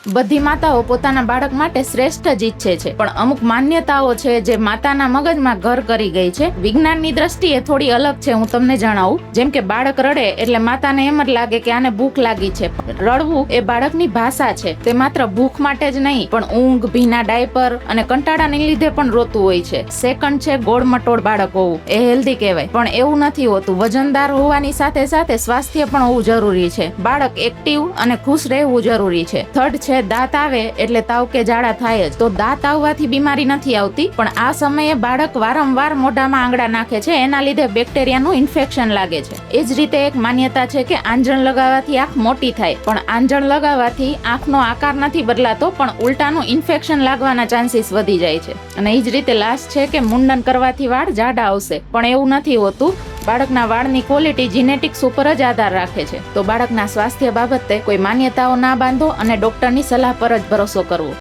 બધી માતાઓ પોતાના બાળક માટે શ્રેષ્ઠ જ ઈચ્છે છે, પણ અમુક માન્યતાઓ છે જે માતાના મગજમાં ઘર કરી ગઈ છે. વિજ્ઞાનની દ્રષ્ટિએ થોડી અલગ છે, હું તમને જણાવું. જેમ કે બાળક રડે એટલે માતાને એમ જ લાગે કે આને ભૂખ લાગી છે. રડવું એ બાળકની ભાષા છે. તે માત્ર ભૂખ માટે જ નહીં, પણ ઊંઘ, ભીના ડાયપર અને કંટાળાને લીધે પણ રોતું હોય છે. સેકન્ડ છે ગોળમટોળ બાળક હોવું, એ હેલ્ધી કહેવાય, પણ એવું નથી હોતું. વજનદાર હોવાની સાથે સાથે સ્વાસ્થ્ય પણ હોવું જરૂરી છે. બાળક એક્ટિવ અને ખુશ રહેવું જરૂરી છે. થર્ડ છે દાંત આવે એટલે તાવ કે ઝાડા થાય જ. તો દાંત આવવાથી બીમારી નથી આવતી, પણ આ સમયે બાળક વારંવાર મોઢામાં આંગળા નાખે છે, એના લીધે બેક્ટેરિયાનું ઇન્ફેક્શન લાગે છે. એ જ રીતે એક માન્યતા છે કે આંજણ લગાવવાથી આંખ મોટી થાય, પણ આંજણ લગાવવાથી આંખનો આકાર નથી બદલાતો, પણ ઉલટાનું ઇન્ફેક્શન લાગવાના ચાન્સીસ વધી જાય છે. અને એ જ રીતે લાસ્ટ છે કે મુંડન કરવાથી વાળ જાડા આવશે, પણ એવું નથી હોતું. બાળકના વાળની ક્વોલિટી જીનેટિક્સ ઉપર જ આધાર રાખે છે. તો બાળકના સ્વાસ્થ્ય બાબતે કોઈ માન્યતાઓ ના બાંધો અને ડોક્ટરની સલાહ પર જ ભરોસો કરવો.